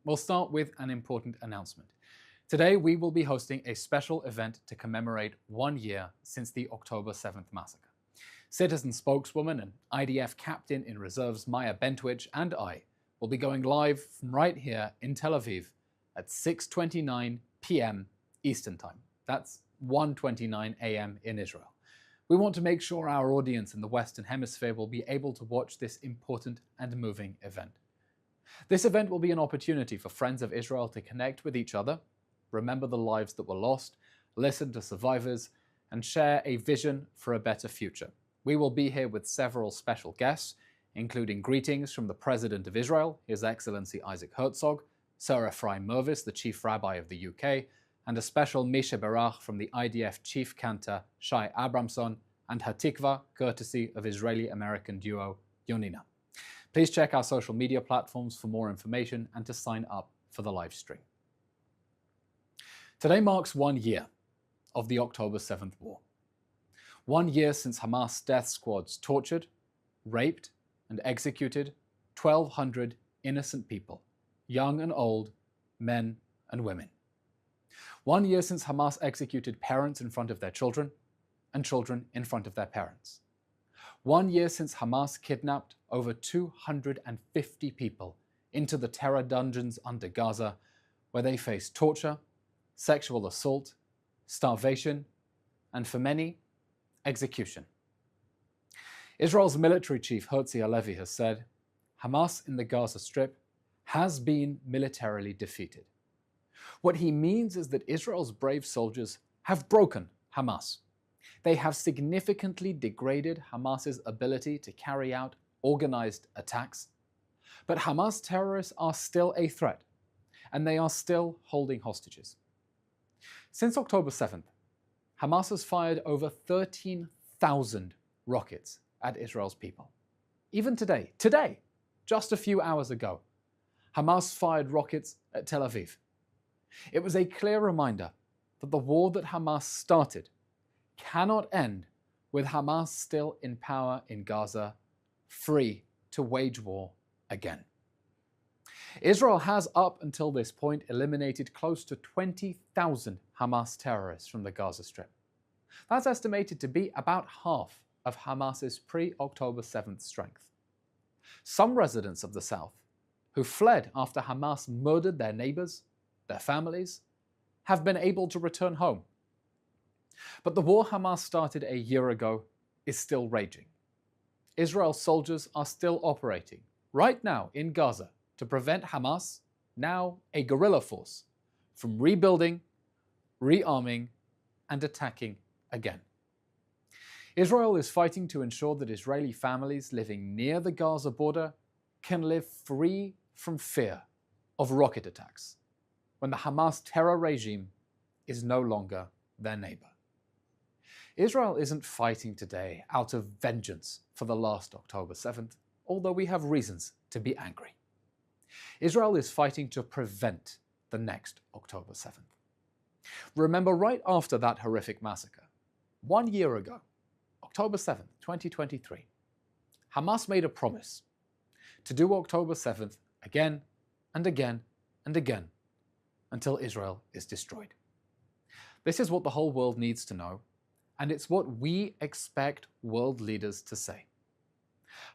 We'll start with an important announcement. Today, we will be hosting a special event to commemorate 1 year since the October 7th massacre. Citizen spokeswoman and IDF captain in reserves Maya Bentwich and I will be going live from right here in Tel Aviv at 6:29 p.m. Eastern Time. That's 1:29 a.m. in Israel. We want to make sure our audience in the Western Hemisphere will be able to watch this important and moving event. This event will be an opportunity for friends of Israel to connect with each other, remember the lives that were lost, listen to survivors, and share a vision for a better future. We will be here with several special guests, including greetings from the President of Israel, His Excellency Isaac Herzog, Sir Ephraim Mervis, the Chief Rabbi of the UK, and a special Misha Berach from the IDF Chief Cantor Shai Abramson and Hatikva, courtesy of Israeli-American duo Yonina. Please check our social media platforms for more information and to sign up for the live stream. Today marks 1 year of the October 7th war. 1 year since Hamas death squads tortured, raped, and executed 1,200 innocent people, young and old, men and women. 1 year since Hamas executed parents in front of their children and children in front of their parents. 1 year since Hamas kidnapped over 250 people into the terror dungeons under Gaza, where they face torture, sexual assault, starvation, and for many, execution. Israel's military chief Eylon Levy has said, Hamas in the Gaza Strip has been militarily defeated. What he means is that Israel's brave soldiers have broken Hamas. They have significantly degraded Hamas's ability to carry out organized attacks. But Hamas terrorists are still a threat, and they are still holding hostages. Since October 7th, Hamas has fired over 13,000 rockets at Israel's people. Even today, just a few hours ago, Hamas fired rockets at Tel Aviv. It was a clear reminder that the war that Hamas started cannot end with Hamas still in power in Gaza, free to wage war again. Israel has up until this point eliminated close to 20,000 Hamas terrorists from the Gaza Strip. That's estimated to be about half of Hamas's pre-October 7th strength. Some residents of the South, who fled after Hamas murdered their neighbors, their families, have been able to return home. But the war Hamas started a year ago is still raging. Israel's soldiers are still operating right now in Gaza to prevent Hamas, now a guerrilla force, from rebuilding, rearming, and attacking again. Israel is fighting to ensure that Israeli families living near the Gaza border can live free from fear of rocket attacks when the Hamas terror regime is no longer their neighbor. Israel isn't fighting today out of vengeance for the last October 7th, although we have reasons to be angry. Israel is fighting to prevent the next October 7th. Remember, right after that horrific massacre, 1 year ago, October 7th, 2023, Hamas made a promise to do October 7th again and again and again until Israel is destroyed. This is what the whole world needs to know, and it's what we expect world leaders to say.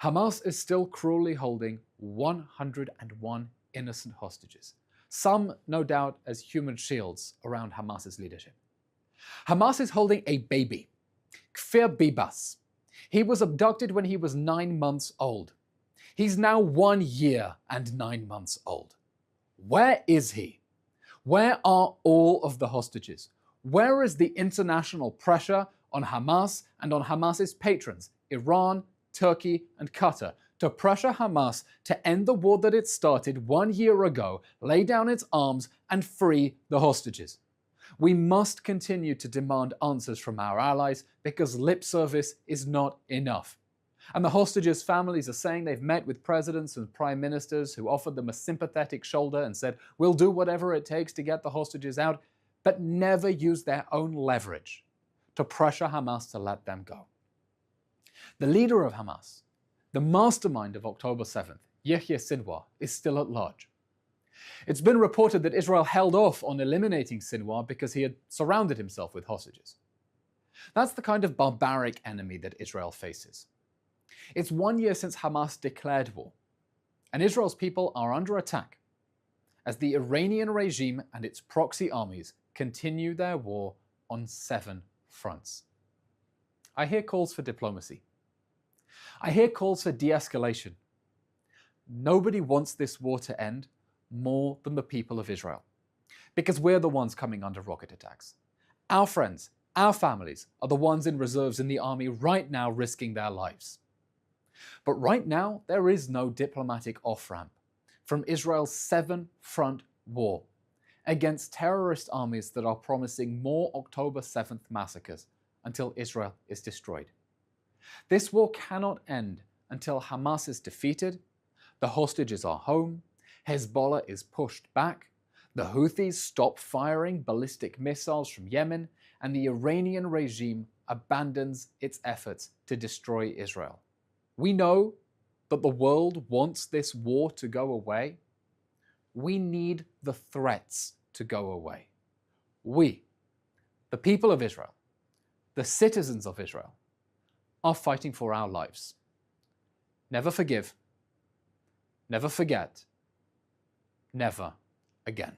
Hamas is still cruelly holding 101 innocent hostages, some no doubt as human shields around Hamas's leadership. Hamas is holding a baby, Kfir Bibas. He was abducted when he was 9 months old. He's now 1 year and 9 months old. Where is he? Where are all of the hostages? Where is the international pressure on Hamas and on Hamas's patrons, Iran, Turkey, and Qatar, to pressure Hamas to end the war that it started 1 year ago, lay down its arms, and free the hostages? We must continue to demand answers from our allies because lip service is not enough. And the hostages' families are saying they've met with presidents and prime ministers who offered them a sympathetic shoulder and said, we'll do whatever it takes to get the hostages out, but never used their own leverage to pressure Hamas to let them go. The leader of Hamas, the mastermind of October 7th, Yahya Sinwar, is still at large. It's been reported that Israel held off on eliminating Sinwar because he had surrounded himself with hostages. That's the kind of barbaric enemy that Israel faces. It's 1 year since Hamas declared war, and Israel's people are under attack as the Iranian regime and its proxy armies continue their war on 7 fronts. I hear calls for diplomacy. I hear calls for de-escalation. Nobody wants this war to end more than the people of Israel, because we're the ones coming under rocket attacks. Our friends, our families are the ones in reserves in the army right now risking their lives. But right now, there is no diplomatic off-ramp from Israel's 7-front war against terrorist armies that are promising more October 7th massacres until Israel is destroyed. This war cannot end until Hamas is defeated, the hostages are home, Hezbollah is pushed back, the Houthis stop firing ballistic missiles from Yemen, and the Iranian regime abandons its efforts to destroy Israel. We know that the world wants this war to go away. We need the threats to go away. We, the people of Israel, the citizens of Israel, are fighting for our lives. Never forgive, never forget, never again.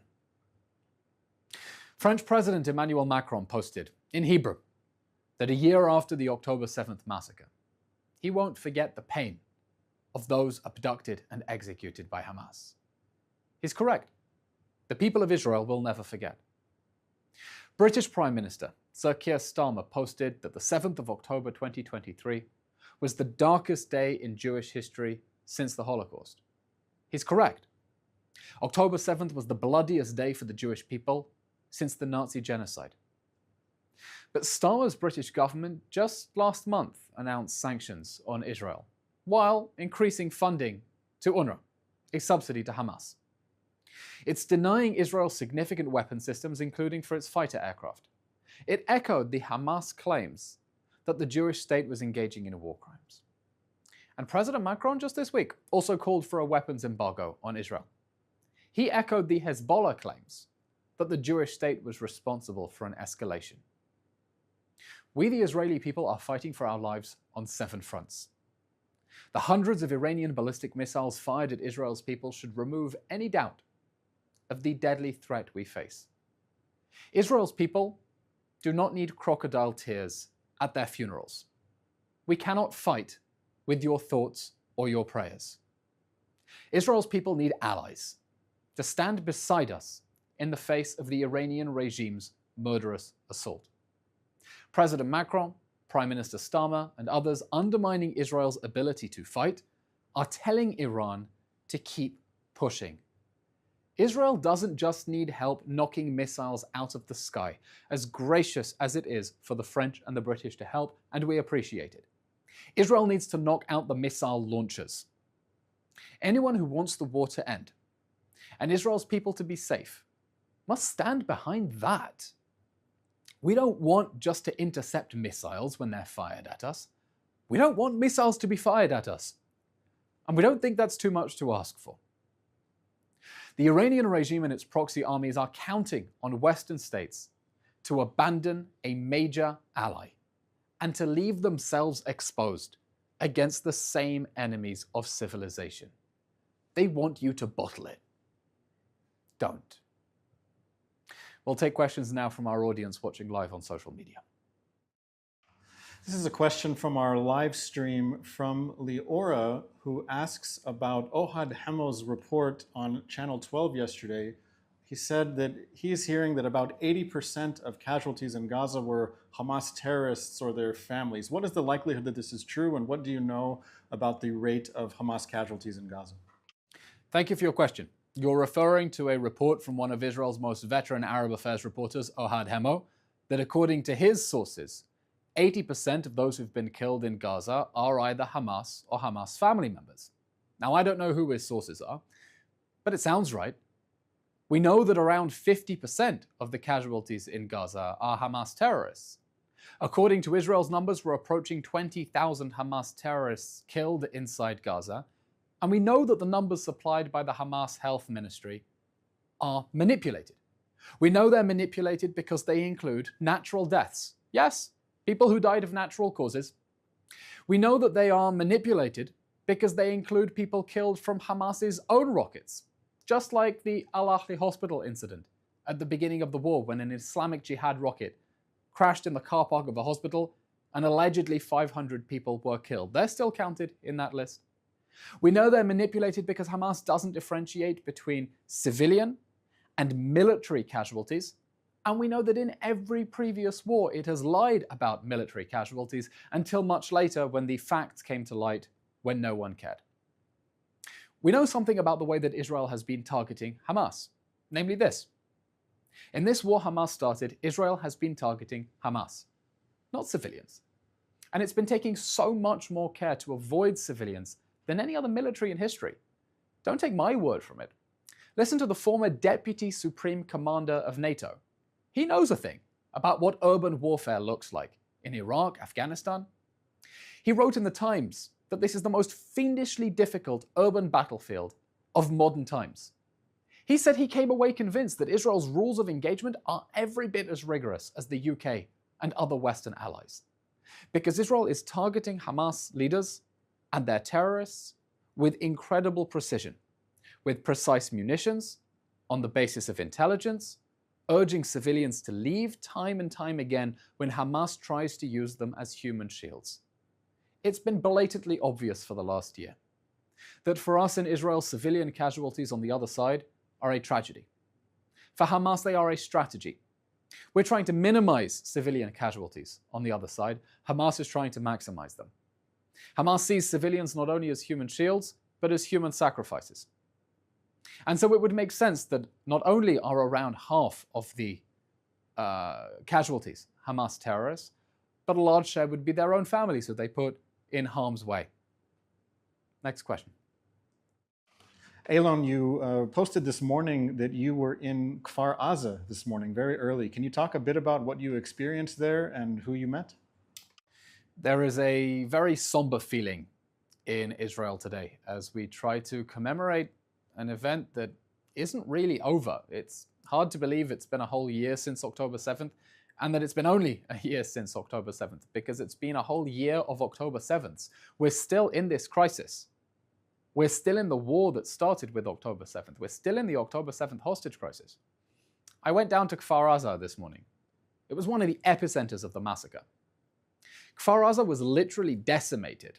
French President Emmanuel Macron posted in Hebrew that a year after the October 7th massacre, he won't forget the pain of those abducted and executed by Hamas. He's correct. The people of Israel will never forget. British Prime Minister Sir Keir Starmer posted that the 7th of October 2023 was the darkest day in Jewish history since the Holocaust. He's correct. October 7th was the bloodiest day for the Jewish people since the Nazi genocide. But Starmer's British government just last month announced sanctions on Israel, while increasing funding to UNRWA, a subsidy to Hamas. It's denying Israel significant weapon systems, including for its fighter aircraft. It echoed the Hamas claims that the Jewish state was engaging in war crimes. And President Macron just this week also called for a weapons embargo on Israel. He echoed the Hezbollah claims that the Jewish state was responsible for an escalation. We, the Israeli people, are fighting for our lives on 7 fronts. The hundreds of Iranian ballistic missiles fired at Israel's people should remove any doubt of the deadly threat we face. Israel's people do not need crocodile tears at their funerals. We cannot fight with your thoughts or your prayers. Israel's people need allies to stand beside us in the face of the Iranian regime's murderous assault. President Macron, Prime Minister Starmer, and others undermining Israel's ability to fight are telling Iran to keep pushing. Israel doesn't just need help knocking missiles out of the sky, as gracious as it is for the French and the British to help, and we appreciate it. Israel needs to knock out the missile launchers. Anyone who wants the war to end, and Israel's people to be safe, must stand behind that. We don't want just to intercept missiles when they're fired at us. We don't want missiles to be fired at us. And we don't think that's too much to ask for. The Iranian regime and its proxy armies are counting on Western states to abandon a major ally and to leave themselves exposed against the same enemies of civilization. They want you to bottle it. Don't. We'll take questions now from our audience watching live on social media. This is a question from our live stream from Leora, who asks about Ohad Hemo's report on Channel 12 yesterday. He said that he is hearing that about 80% of casualties in Gaza were Hamas terrorists or their families. What is the likelihood that this is true, and what do you know about the rate of Hamas casualties in Gaza? Thank you for your question. You're referring to a report from one of Israel's most veteran Arab affairs reporters, Ohad Hemo, that according to his sources, 80% of those who've been killed in Gaza are either Hamas or Hamas family members. Now, I don't know who his sources are, but it sounds right. We know that around 50% of the casualties in Gaza are Hamas terrorists. According to Israel's numbers, we're approaching 20,000 Hamas terrorists killed inside Gaza, and we know that the numbers supplied by the Hamas Health Ministry are manipulated. We know they're manipulated because they include natural deaths. Yes, people who died of natural causes. We know that they are manipulated because they include people killed from Hamas's own rockets, just like the Al-Ahli hospital incident at the beginning of the war when an Islamic Jihad rocket crashed in the car park of a hospital and allegedly 500 people were killed. They're still counted in that list. We know they're manipulated because Hamas doesn't differentiate between civilian and military casualties, and we know that in every previous war it has lied about military casualties until much later when the facts came to light when no one cared. We know something about the way that Israel has been targeting Hamas, namely this. In this war Hamas started, Israel has been targeting Hamas, not civilians. And it's been taking so much more care to avoid civilians than any other military in history. Don't take my word from it. Listen to the former Deputy Supreme Commander of NATO. He knows a thing about what urban warfare looks like in Iraq, Afghanistan. He wrote in the Times that this is the most fiendishly difficult urban battlefield of modern times. He said he came away convinced that Israel's rules of engagement are every bit as rigorous as the UK and other Western allies, because Israel is targeting Hamas leaders and their terrorists with incredible precision, with precise munitions, on the basis of intelligence, urging civilians to leave time and time again when Hamas tries to use them as human shields. It's been blatantly obvious for the last year that for us in Israel, civilian casualties on the other side are a tragedy. For Hamas, they are a strategy. We're trying to minimize civilian casualties on the other side. Hamas is trying to maximize them. Hamas sees civilians not only as human shields, but as human sacrifices. And so it would make sense that not only are around half of the casualties Hamas terrorists, but a large share would be their own families who they put in harm's way. Next question. Eylon, you posted this morning that you were in Kfar Aza this morning, very early. Can you talk a bit about what you experienced there and who you met? There is a very somber feeling in Israel today as we try to commemorate an event that isn't really over. It's hard to believe it's been a whole year since October 7th, and that it's been only a year since October 7th, because it's been a whole year of October 7th. We're still in this crisis. We're still in the war that started with October 7th. We're still in the October 7th hostage crisis. I went down to Kfar Aza this morning. It was one of the epicenters of the massacre. Kfar Aza was literally decimated.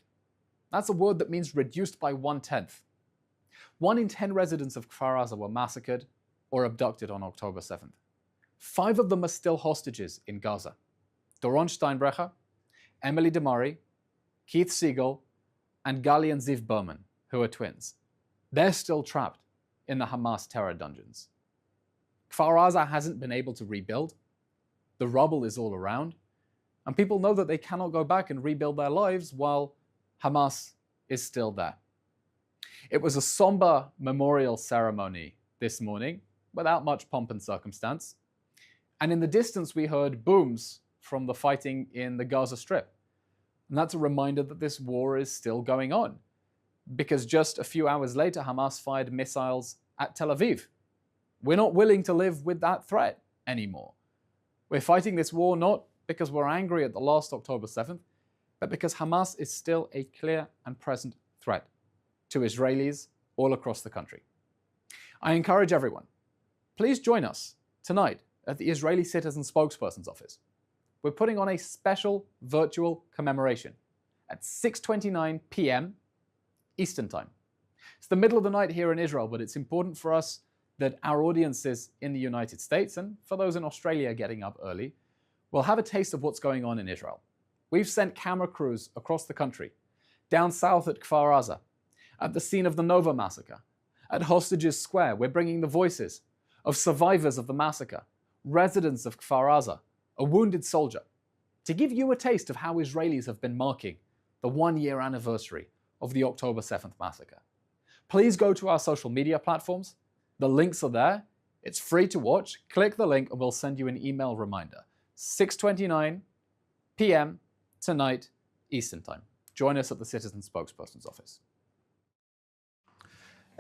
That's a word that means reduced by 1/10. 1 in 10 residents of Kfar Aza were massacred or abducted on October 7th. 5 of them are still hostages in Gaza. Doron Steinbrecher, Emily Damari, Keith Siegel, and Gali and Ziv Berman, who are twins. They're still trapped in the Hamas terror dungeons. Kfar Aza hasn't been able to rebuild. The rubble is all around. And people know that they cannot go back and rebuild their lives while Hamas is still there. It was a somber memorial ceremony this morning, without much pomp and circumstance. And in the distance, we heard booms from the fighting in the Gaza Strip. And that's a reminder that this war is still going on, because just a few hours later, Hamas fired missiles at Tel Aviv. We're not willing to live with that threat anymore. We're fighting this war not because we're angry at the last October 7th, but because Hamas is still a clear and present threat to Israelis all across the country. I encourage everyone, please join us tonight at the Israeli Citizen Spokespersons office. We're putting on a special virtual commemoration at 6:29 p.m. Eastern Time. It's the middle of the night here in Israel, but it's important for us that our audiences in the United States, and for those in Australia getting up early, will have a taste of what's going on in Israel. We've sent camera crews across the country, down south at Kfar Aza, at the scene of the Nova massacre, at Hostages Square. We're bringing the voices of survivors of the massacre, residents of Kfar Aza, a wounded soldier, to give you a taste of how Israelis have been marking the 1-year anniversary of the October 7th massacre. Please go to our social media platforms. The links are there. It's free to watch. Click the link and we'll send you an email reminder. 6:29 p.m. tonight, Eastern Time. Join us at the Citizen Spokespersons office.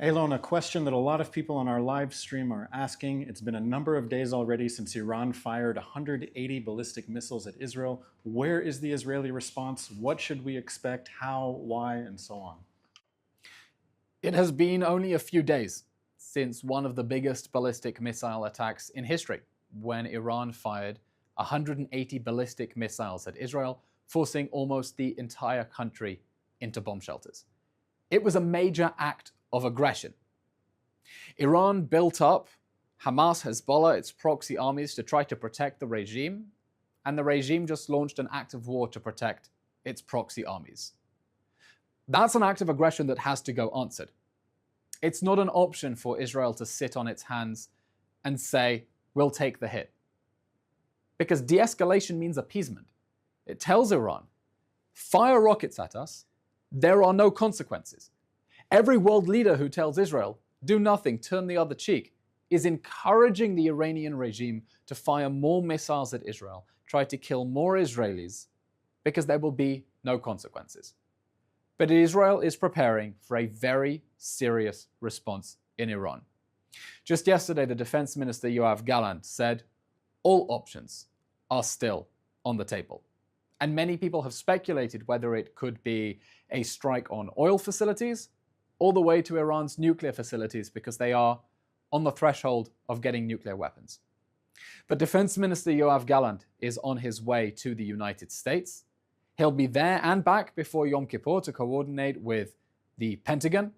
Eylon, a question that a lot of people on our live stream are asking. It's been a number of days already since Iran fired 180 ballistic missiles at Israel. Where is the Israeli response? What should we expect? How, why, and so on? It has been only a few days since one of the biggest ballistic missile attacks in history, when Iran fired 180 ballistic missiles at Israel, forcing almost the entire country into bomb shelters. It was a major act of aggression. Iran built up Hamas, Hezbollah, its proxy armies, to try to protect the regime, and the regime just launched an act of war to protect its proxy armies. That's an act of aggression that has to go answered. It's not an option for Israel to sit on its hands and say, we'll take the hit. Because de-escalation means appeasement. It tells Iran, fire rockets at us, there are no consequences. Every world leader who tells Israel, do nothing, turn the other cheek, is encouraging the Iranian regime to fire more missiles at Israel, try to kill more Israelis, because there will be no consequences. But Israel is preparing for a very serious response in Iran. Just yesterday, the Defense Minister Yoav Gallant said, all options are still on the table. And many people have speculated whether it could be a strike on oil facilities all the way to Iran's nuclear facilities, because they are on the threshold of getting nuclear weapons. But Defense Minister Yoav Gallant is on his way to the United States. He'll be there and back before Yom Kippur to coordinate with the Pentagon,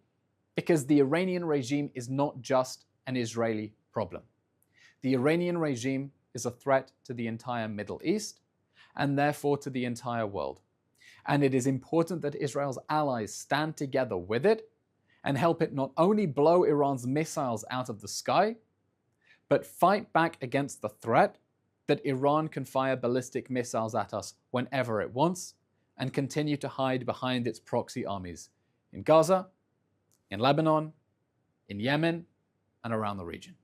because the Iranian regime is not just an Israeli problem. The Iranian regime is a threat to the entire Middle East, and therefore to the entire world. And it is important that Israel's allies stand together with it and help it not only blow Iran's missiles out of the sky, but fight back against the threat that Iran can fire ballistic missiles at us whenever it wants and continue to hide behind its proxy armies in Gaza, in Lebanon, in Yemen, and around the region.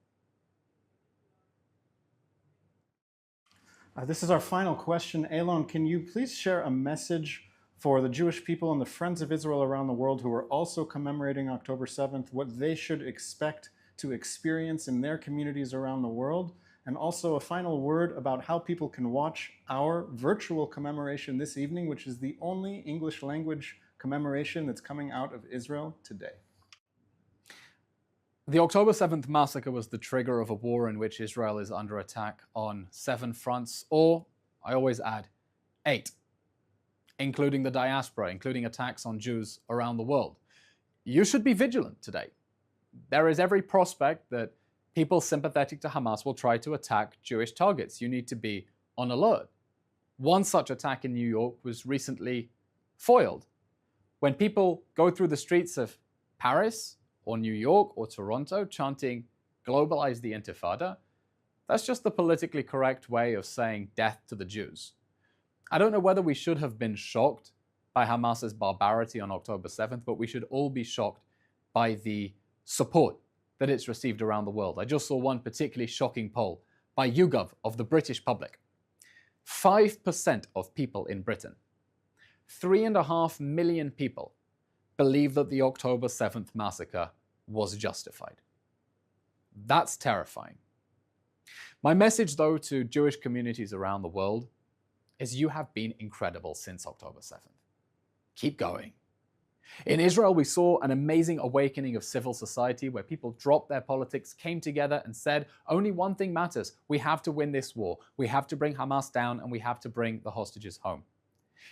This is our final question. Eylon, can you please share a message for the Jewish people and the Friends of Israel around the world who are also commemorating October 7th, what they should expect to experience in their communities around the world? And also a final word about how people can watch our virtual commemoration this evening, which is the only English language commemoration that's coming out of Israel today. The October 7th massacre was the trigger of a war in which Israel is under attack on 7 fronts, or, I always add, 8, including the diaspora, including attacks on Jews around the world. You should be vigilant today. There is every prospect that people sympathetic to Hamas will try to attack Jewish targets. You need to be on alert. One such attack in New York was recently foiled. When people go through the streets of Paris, or New York, or Toronto, chanting, globalize the Intifada, that's just the politically correct way of saying death to the Jews. I don't know whether we should have been shocked by Hamas's barbarity on October 7th, but we should all be shocked by the support that it's received around the world. I just saw one particularly shocking poll by YouGov of the British public. 5% of people in Britain, 3.5 million people, believe that the October 7th massacre was justified. That's terrifying. My message, though, to Jewish communities around the world is you have been incredible since October 7th. Keep going. In Israel, we saw an amazing awakening of civil society where people dropped their politics, came together and said, only one thing matters. We have to win this war. We have to bring Hamas down and we have to bring the hostages home.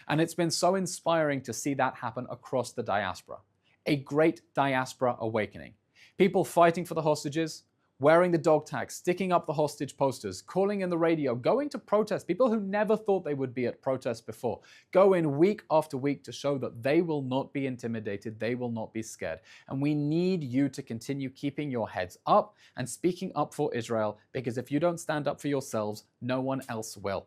And it's been so inspiring to see that happen across the diaspora. A great diaspora awakening. People fighting for the hostages, wearing the dog tags, sticking up the hostage posters, calling in the radio, going to protest. People who never thought they would be at protests before go in week after week to show that they will not be intimidated, they will not be scared. And we need you to continue keeping your heads up and speaking up for Israel, because if you don't stand up for yourselves, no one else will.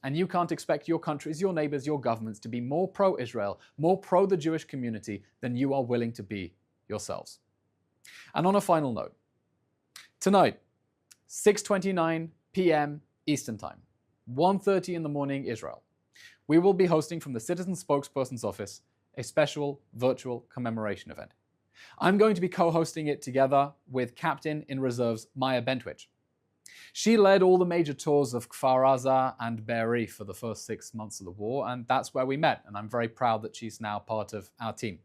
And you can't expect your countries, your neighbors, your governments to be more pro-Israel, more pro the Jewish community than you are willing to be yourselves. And on a final note, tonight, 6:29 p.m. Eastern Time, 1:30 in the morning Israel, we will be hosting from the Citizen Spokespersons office a special virtual commemoration event. I'm going to be co-hosting it together with Captain in Reserve's Maya Bentwich. She led all the major tours of Kfar Aza and Be'eri for the first 6 months of the war, and that's where we met, and I'm very proud that she's now part of our team.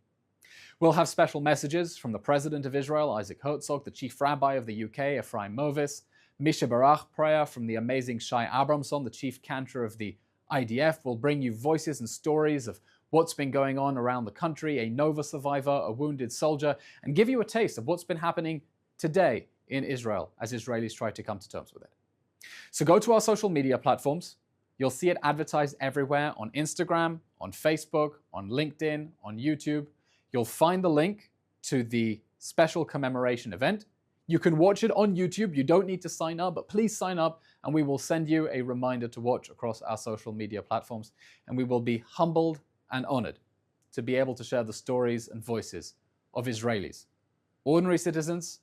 We'll have special messages from the President of Israel, Isaac Herzog, the Chief Rabbi of the UK, Ephraim Movis, Misha Barach prayer from the amazing Shai Abramson, the Chief Cantor of the IDF, will bring you voices and stories of what's been going on around the country, a Nova survivor, a wounded soldier, and give you a taste of what's been happening today in Israel as Israelis try to come to terms with it. So go to our social media platforms. You'll see it advertised everywhere on Instagram, on Facebook, on LinkedIn, on YouTube. You'll find the link to the special commemoration event. You can watch it on YouTube. You don't need to sign up, but please sign up and we will send you a reminder to watch across our social media platforms. And we will be humbled and honored to be able to share the stories and voices of Israelis, ordinary citizens,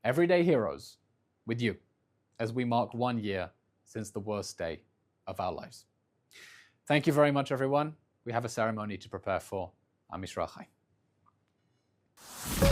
everyday heroes, with you as we mark 1 year since the worst day of our lives. Thank you very much, everyone. We have a ceremony to prepare for. Am Yisrael Chai.